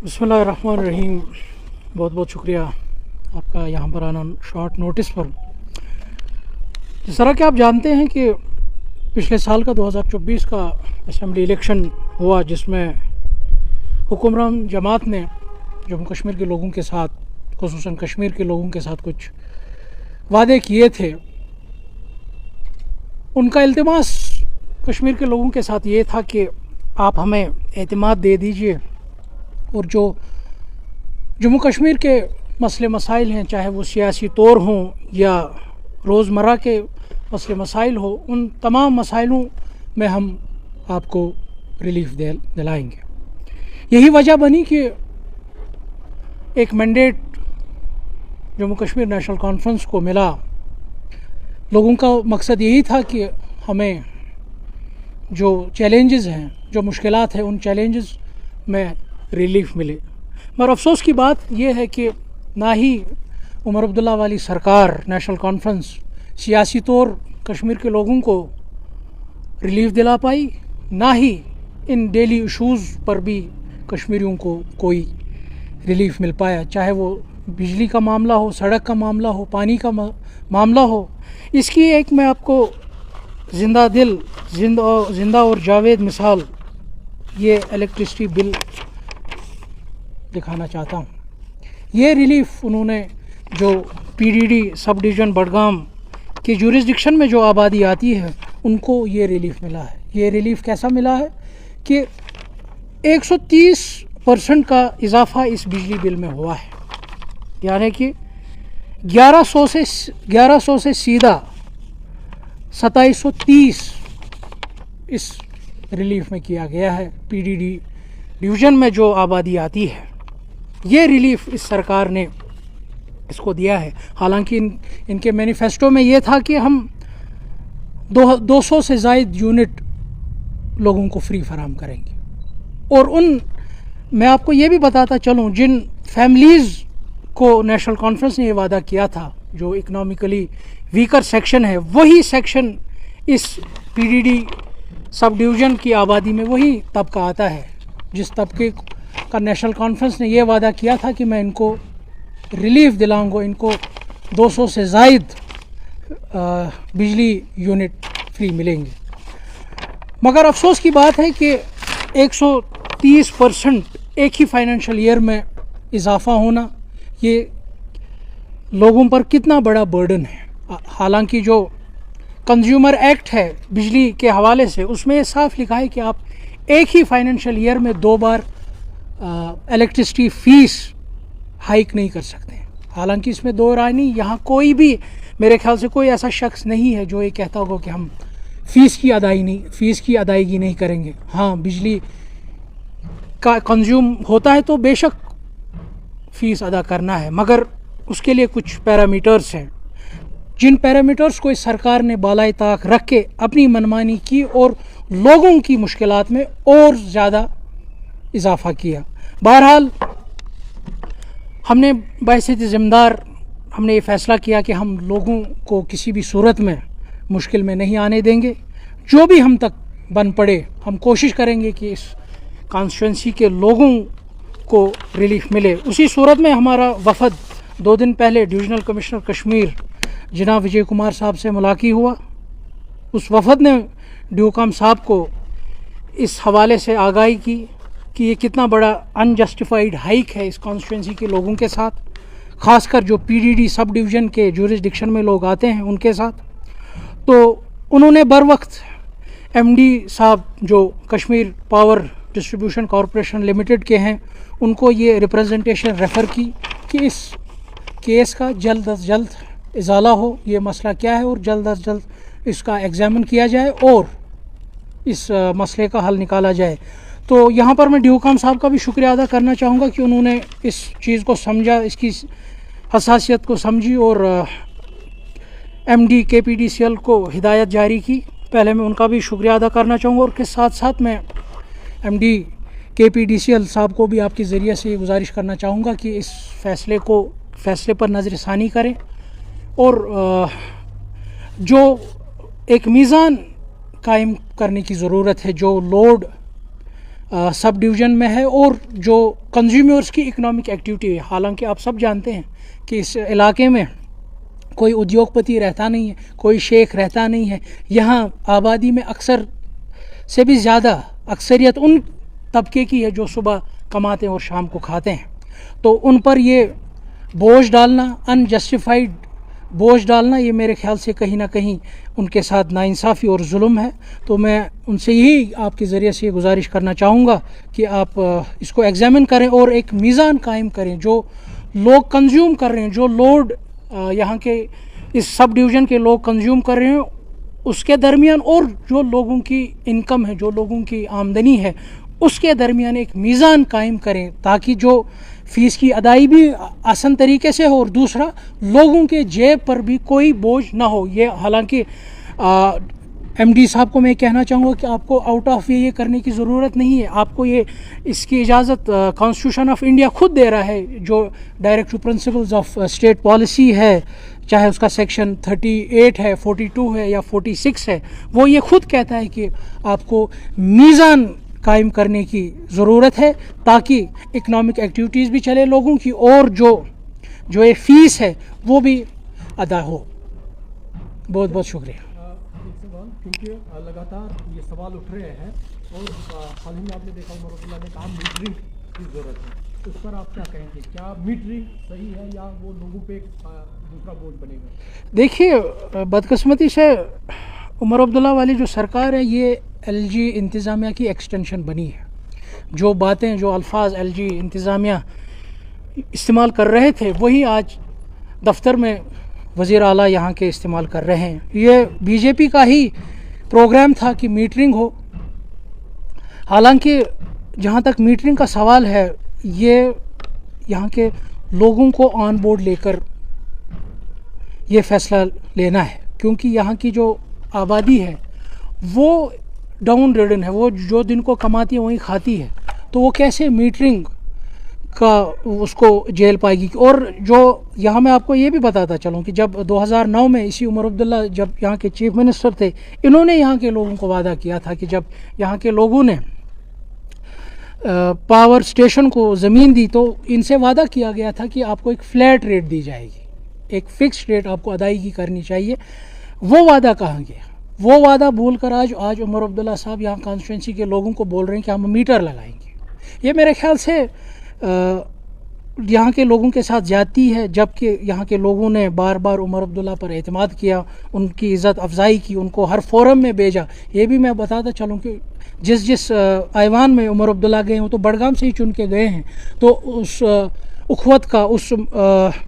बिस्मिल्लाहिर्रहमानिर्रहीम। बहुत बहुत शुक्रिया आपका यहाँ पर आना शॉर्ट नोटिस पर। जिस तरह कि आप जानते हैं कि पिछले साल का 2024 का असेंबली इलेक्शन हुआ, जिसमें हुक्मरान जमात ने जम्मू कश्मीर के लोगों के साथ, खुसूसन कश्मीर के लोगों के साथ कुछ वादे किए थे। उनका इल्तिमास कश्मीर के लोगों के साथ ये था कि आप हमें एतमाद दे दीजिए और जो जम्मू कश्मीर के मसले मसाइल हैं, चाहे वो सियासी तौर हों या रोज़मर्रा के मसले मसाइल हो, उन तमाम मसाइलों में हम आपको रिलीफ दिलाएंगे। यही वजह बनी कि एक mandate Jammu Kashmir national conference को मिला। लोगों का मकसद यही था कि हमें जो चैलेंजेस हैं, जो मुश्किलात हैं, उन चैलेंजेस में रिलीफ मिले। मगर अफसोस की बात यह है कि ना ही उमर अब्दुल्ला वाली सरकार, नेशनल कॉन्फ्रेंस सियासी तौर कश्मीर के लोगों को रिलीफ दिला पाई, ना ही इन डेली इशूज़ पर भी कश्मीरियों को कोई रिलीफ मिल पाया। चाहे वो बिजली का मामला हो, सड़क का मामला हो, पानी का मामला हो। इसकी एक मैं आपको जिंदा और जावेद मिसाल ये इलेक्ट्रिसिटी बिल दिखाना चाहता हूँ। ये रिलीफ उन्होंने जो पीडीडी सब डिवीज़न बडगाम के जुरिस्डिक्शन में जो आबादी आती है, उनको ये रिलीफ मिला है। ये रिलीफ कैसा मिला है कि 130% का इजाफा इस बिजली बिल में हुआ है, यानी कि 1100 से सीधा 2730 इस रिलीफ में किया गया है। पीडीडी डिवीज़न में जो आबादी आती है, ये रिलीफ इस सरकार ने इसको दिया है। हालांकि इनके मैनिफेस्टो में ये था कि हम 200 से ज़ायद यूनिट लोगों को फ्री फराहम करेंगे। और मैं आपको ये भी बताता चलूँ, जिन फैमिलीज़ को नेशनल कॉन्फ्रेंस ने ये वादा किया था, जो इकनॉमिकली वीकर सेक्शन है, वही सेक्शन इस पीडीडी सब डिवीज़न की आबादी में वही तबका आता है जिस तबके का नेशनल कॉन्फ्रेंस ने ये वादा किया था कि मैं इनको रिलीफ दिलाऊंगा, इनको 200 से ज़ायद बिजली यूनिट फ्री मिलेंगे। मगर अफसोस की बात है कि 130% एक ही फाइनेंशियल ईयर में इजाफा होना, ये लोगों पर कितना बड़ा बर्डन है। हालांकि जो कंज्यूमर एक्ट है बिजली के हवाले से, उसमें ये साफ लिखा है कि आप एक ही फाइनेंशियल ईयर में 2 बार इलेक्ट्रिसिटी फ़ीस हाइक नहीं कर सकते। हालांकि इसमें दो राय नहीं, यहाँ कोई भी, मेरे ख्याल से कोई ऐसा शख्स नहीं है जो ये कहता होगा कि हम फ़ीस की अदायगी नहीं करेंगे। हाँ, बिजली का कंज्यूम होता है तो बेशक फ़ीस अदा करना है, मगर उसके लिए कुछ पैरामीटर्स हैं, जिन पैरामीटर्स को इस सरकार ने बालाए ताक रख के अपनी मनमानी की और लोगों की मुश्किलात में और ज़्यादा इजाफा किया। बहरहाल हमने बहैसियत ज़िम्मेदार हमने ये फ़ैसला किया कि हम लोगों को किसी भी सूरत में मुश्किल में नहीं आने देंगे। जो भी हम तक बन पड़े, हम कोशिश करेंगे कि इस कॉन्स्टिट्यूंसी के लोगों को रिलीफ मिले। उसी सूरत में हमारा वफद 2 दिन पहले डिविजनल कमिश्नर कश्मीर जनाब विजय कुमार साहब से मुलाकात हुआ। उस वफद ने ड्यूकॉम साहब को इस हवाले से आगाही की कि ये कितना बड़ा अनजस्टिफाइड हाइक है इस कॉन्स्टिट्यूंसी के लोगों के साथ, ख़ासकर जो पीडीडी सब डिवीज़न के जुरिस्डिक्शन में लोग आते हैं उनके साथ। तो उन्होंने बर वक्त एमडी साहब जो Kashmir power distribution corporation limited के हैं, उनको ये रिप्रेजेंटेशन रेफ़र की कि इस केस का जल्द अज जल्द इजाला हो, ये मसला क्या है, और जल्द अज जल्द इसका एग्ज़ामिन किया जाए और इस मसले का हल निकाला जाए। तो यहाँ पर मैं ड्यूकॉम साहब का भी शुक्रिया अदा करना चाहूँगा कि उन्होंने इस चीज़ को समझा, इसकी हसासियत को समझी और एमडी केपीडीसीएल को हिदायत जारी की। पहले मैं उनका भी शुक्रिया अदा करना चाहूँगा और के साथ साथ मैं एमडी केपीडीसीएल साहब को भी आपके ज़रिए से ये गुजारिश करना चाहूँगा कि इस फ़ैसले पर नज़रसानी करें और जो एक मीज़ान कायम करने की ज़रूरत है, जो लोड سب ڈویژن میں ہے، اور جو کنزیومرز کی اکنامک ایکٹیویٹی ہے، حالانکہ آپ سب جانتے ہیں کہ اس علاقے میں کوئی ادیوگ پتی رہتا نہیں ہے، کوئی شیخ رہتا نہیں ہے. یہاں آبادی میں اکثر سے بھی زیادہ اکثریت ان طبقے کی ہے جو صبح کماتے ہیں اور شام کو کھاتے ہیں. تو ان پر یہ بوجھ ڈالنا، انجسٹیفائڈ بوجھ ڈالنا، یہ میرے خیال سے کہیں نہ کہیں ان کے ساتھ ناانصافی اور ظلم ہے. تو میں ان سے یہی آپ کے ذریعے سے یہ گزارش کرنا چاہوں گا کہ آپ اس کو ایگزامن کریں اور ایک میزان قائم کریں. جو لوگ کنزیوم کر رہے ہیں، جو لوڈ یہاں کے اس سب ڈویژن کے لوگ کنزیوم کر رہے ہیں، اس کے درمیان اور جو لوگوں کی انکم ہے، جو لوگوں کی آمدنی ہے، اس کے درمیان ایک میزان قائم کریں تاکہ جو فیس کی ادائی بھی آسان طریقے سے ہو اور دوسرا لوگوں کے جیب پر بھی کوئی بوجھ نہ ہو. یہ حالانکہ ایم ڈی صاحب کو میں کہنا چاہوں گا کہ آپ کو آؤٹ آف یہ کرنے کی ضرورت نہیں ہے. آپ کو یہ اس کی اجازت کانسٹیٹیوشن آف انڈیا خود دے رہا ہے. جو directive principles of state policy ہے، چاہے اس کا سیکشن 38 ہے، 42 ہے یا 46 ہے، وہ یہ خود کہتا ہے کہ آپ کو میزان قائم کرنے کی ضرورت ہے تاکہ اکنامک ایکٹیویٹیز بھی چلے لوگوں کی، اور جو یہ فیس ہے وہ بھی ادا ہو. بہت بہت شکریہ. کیونکہ لگاتار یہ سوال اٹھ رہے ہیں اور حال ہی میں آپ نے دیکھا عمر عبداللہ نے کہا میٹرنگ کی ضرورت ہے، اس پر آپ کیا کہیں گے؟ کیا میٹرنگ صحیح ہے یا وہ لوگوں پہ دوسرا بوجھ بنے گا؟ دیکھیے، بدقسمتی سے عمر عبداللہ والی جو سرکار ہے یہ ایل جی انتظامیہ کی ایکسٹینشن بنی ہے. جو باتیں، جو الفاظ ایل جی انتظامیہ استعمال کر رہے تھے وہی آج دفتر میں وزیر اعلیٰ یہاں کے استعمال کر رہے ہیں. یہ بی جے پی کا ہی پروگرام تھا کہ میٹرنگ ہو. حالانکہ جہاں تک میٹرنگ کا سوال ہے، یہ یہاں کے لوگوں کو آن بورڈ لے کر یہ فیصلہ لینا ہے، کیونکہ یہاں کی جو آبادی ہے وہ ڈاؤن ریڈن ہے، وہ جو دن کو کماتی ہے وہیں کھاتی ہے. تو وہ کیسے میٹرنگ کا اس کو جیل پائے گی؟ اور جو یہاں میں آپ کو یہ بھی بتاتا چلوں کہ جب 2009 میں اسی عمر عبداللہ جب یہاں کے چیف منسٹر تھے، انہوں نے یہاں کے لوگوں کو وعدہ کیا تھا کہ جب یہاں کے لوگوں نے پاور اسٹیشن کو زمین دی تو ان سے وعدہ کیا گیا تھا کہ آپ کو ایک فلیٹ ریٹ دی جائے گی، ایک فکس ریٹ آپ کو ادائیگی کرنی چاہیے. وہ وعدہ کہاں گیا؟ وہ وعدہ بھول کر آج عمر عبداللہ صاحب یہاں کانسٹیٹوئنسی کے لوگوں کو بول رہے ہیں کہ ہم میٹر لگائیں گے. یہ میرے خیال سے یہاں کے لوگوں کے ساتھ زیادتی ہے، جبکہ یہاں کے لوگوں نے بار بار عمر عبداللہ پر اعتماد کیا، ان کی عزت افزائی کی، ان کو ہر فورم میں بھیجا. یہ بھی میں بتاتا چلوں کہ جس ایوان میں عمر عبداللہ گئے ہوں تو بڑگام سے ہی چن کے گئے ہیں. تو اس اخوت کا، اس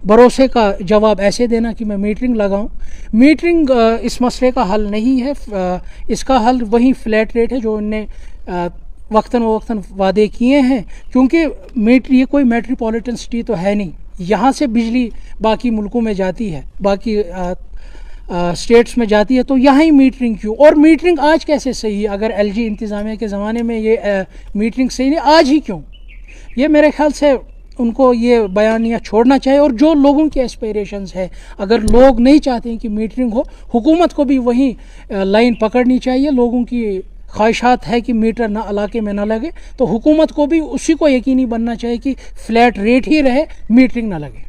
بھروسے کا جواب ایسے دینا کہ میں میٹرنگ لگاؤں، میٹرنگ اس مسئلے کا حل نہیں ہے. اس کا حل وہی فلیٹ ریٹ ہے جو ان نے وقتاً وقتاً وعدے کیے ہیں، کیونکہ یہ کوئی میٹروپولیٹن سٹی تو ہے نہیں. یہاں سے بجلی باقی ملکوں میں جاتی ہے، باقی اسٹیٹس میں جاتی ہے، تو یہاں ہی میٹرنگ کیوں؟ اور میٹرنگ آج کیسے صحیح ہے؟ اگر ایل جی انتظامیہ کے زمانے میں یہ میٹرنگ صحیح نہیں، آج ہی کیوں؟ یہ میرے خیال سے ان کو یہ بیانیہ چھوڑنا چاہیے. اور جو لوگوں کی ایسپیریشنز ہے، اگر لوگ نہیں چاہتے ہیں کہ میٹرنگ ہو، حکومت کو بھی وہیں لائن پکڑنی چاہیے. لوگوں کی خواہشات ہے کہ میٹر نہ علاقے میں نہ لگے، تو حکومت کو بھی اسی کو یقینی بننا چاہیے کہ فلیٹ ریٹ ہی رہے، میٹرنگ نہ لگے.